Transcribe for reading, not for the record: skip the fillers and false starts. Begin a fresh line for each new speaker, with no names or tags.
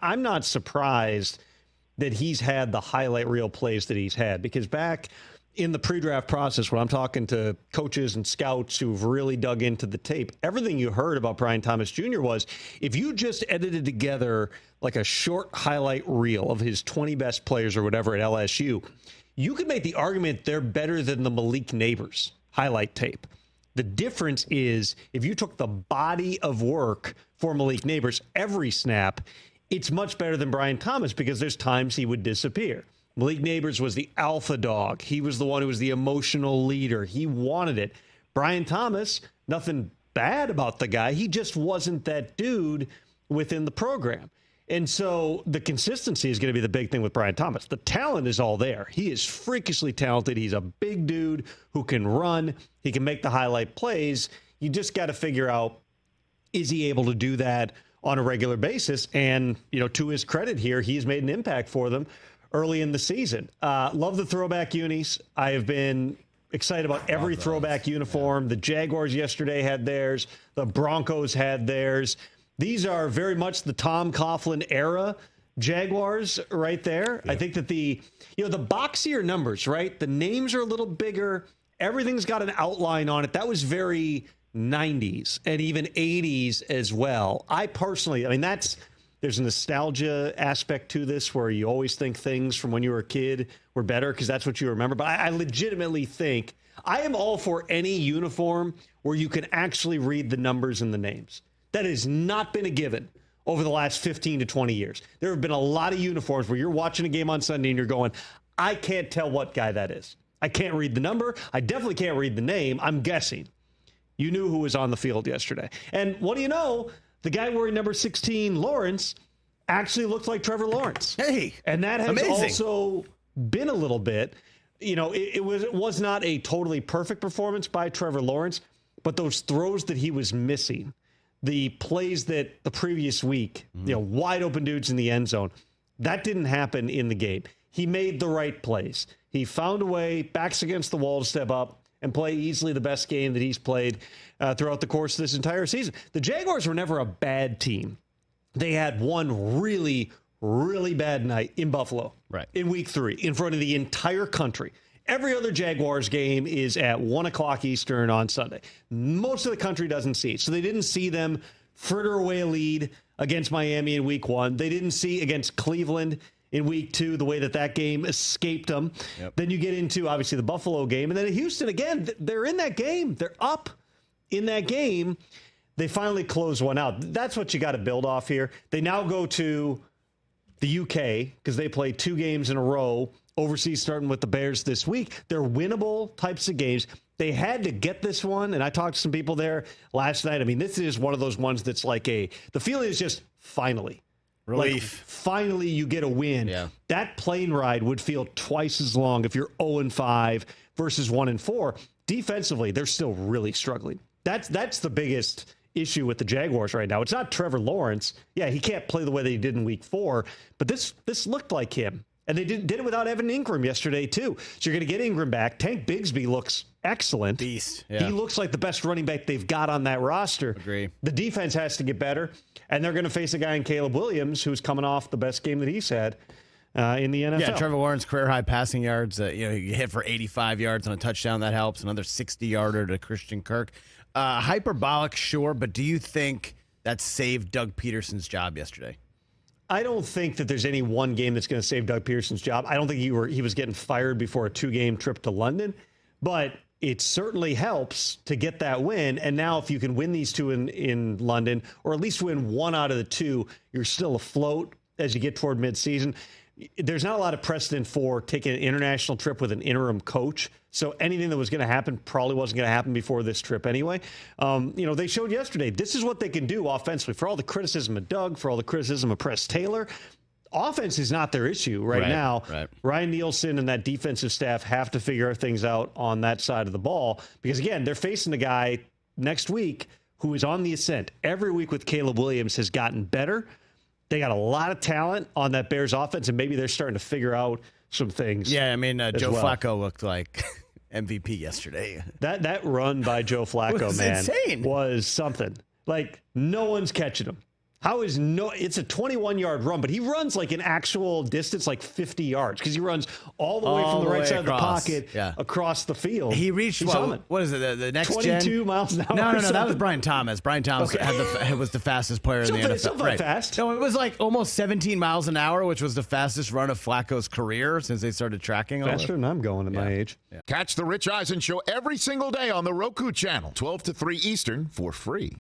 I'm not surprised that he's had the highlight reel plays that he's had, because back in the pre-draft process, when I'm talking to coaches and scouts who've really dug into the tape, everything you heard about Brian Thomas Jr. was, if you just edited together like a short highlight reel of his 20 best players or whatever at LSU, you could make the argument they're better than the Malik Neighbors highlight tape. The difference is, if you took the body of work for Malik Neighbors every snap, it's much better than Brian Thomas, because there's times he would disappear. Malik Neighbors was the alpha dog. He was the one who was the emotional leader. He wanted it. Brian Thomas, nothing bad about the guy. He just wasn't that dude within the program. And so the consistency is going to be the big thing with Brian Thomas. The talent is all there. He is freakishly talented. He's a big dude who can run. He can make the highlight plays. You just got to figure out, is he able to do that on a regular basis? And, to his credit here, he's made an impact for them early in the season. Love the throwback unis. I have been excited about every throwback uniform. The Jaguars yesterday had theirs. The Broncos had theirs. These are very much the Tom Coughlin era Jaguars right there. Yeah. I think that the boxier numbers, right? The names are a little bigger. Everything's got an outline on it. That was very 90s and even 80s as well. I personally, there's a nostalgia aspect to this where you always think things from when you were a kid were better because that's what you remember. But I legitimately think I am all for any uniform where you can actually read the numbers and the names. That has not been a given over the last 15 to 20 years. There have been a lot of uniforms where you're watching a game on Sunday and you're going, I can't tell what guy that is. I can't read the number. I definitely can't read the name. I'm guessing. You knew who was on the field yesterday. And what do you know? The guy wearing number 16, Lawrence, actually looked like Trevor Lawrence.
Hey,
and that has
amazing.
Also been a little bit, it was not a totally perfect performance by Trevor Lawrence, but those throws that he was missing, the plays that the previous week, wide open dudes in the end zone, that didn't happen in the game. He made the right plays. He found a way, backs against the wall, to step up and play easily the best game that he's played throughout the course of this entire season. The Jaguars were never a bad team. They had one really, really bad night in Buffalo,
right,
in week 3, in front of the entire country. Every other Jaguars game is at 1 o'clock Eastern on Sunday. Most of the country doesn't see it. So they didn't see them fritter away a lead against Miami in week 1. They didn't see against Cleveland in week 2 the way that game escaped them. Yep. Then you get into, obviously, the Buffalo game. And then Houston, again, they're in that game. They're up in that game. They finally close one out. That's what you got to build off here. They now go to the UK because they play 2 games in a row overseas, starting with the Bears this week. They're winnable types of games. They had to get this one, and I talked to some people there last night. This is one of those ones that's like the feeling is just finally.
Relief.
Like, finally you get a win.
Yeah.
That plane ride would feel twice as long if you're 0-5 versus 1-4. Defensively, they're still really struggling. That's the biggest issue with the Jaguars right now. It's not Trevor Lawrence. Yeah, he can't play the way that he did in week 4, but this looked like him. And they did it without Evan Ingram yesterday, too. So you're going to get Ingram back. Tank Bigsby looks excellent.
Beast. Yeah.
He looks like the best running back they've got on that roster.
Agree.
The defense has to get better. And they're going to face a guy in Caleb Williams who's coming off the best game that he's had in the NFL.
Yeah, Trevor Lawrence, career-high passing yards. He hit for 85 yards on a touchdown. That helps. Another 60-yarder to Christian Kirk. Hyperbolic, sure, but do you think that saved Doug Peterson's job yesterday?
I don't think that there's any one game that's going to save Doug Peterson's job. I don't think he was getting fired before a 2-game trip to London, but it certainly helps to get that win. And now if you can win these 2 in London, or at least win 1 out of the 2, you're still afloat as you get toward midseason. There's not a lot of precedent for taking an international trip with an interim coach. So anything that was going to happen probably wasn't going to happen before this trip anyway. They showed yesterday, this is what they can do offensively. For all the criticism of Doug, for all the criticism of Press Taylor, offense is not their issue right now.
Right.
Ryan Nielsen and that defensive staff have to figure things out on that side of the ball. Because, again, they're facing a guy next week who is on the ascent. Every week with Caleb Williams has gotten better. They got a lot of talent on that Bears offense, and maybe they're starting to figure out some things.
Yeah, Joe Flacco looked like MVP yesterday.
That run by Joe Flacco, man,
insane.
Was something. Like, no one's catching him. It's a 21-yard run, but he runs like an actual distance, like 50 yards, because he runs all the way from the right side
across.
of the pocket across the field.
He reached, what is it, the next
22 miles an hour?
No, that was Brian Thomas. Brian Thomas was the fastest player in the NFL.
Something fast.
No, it was like almost 17 miles an hour, which was the fastest run of Flacco's career since they started tracking.
Faster than I'm going at my age.
Yeah. Catch the Rich Eisen Show every single day on the Roku Channel, 12 to 3 Eastern, for free.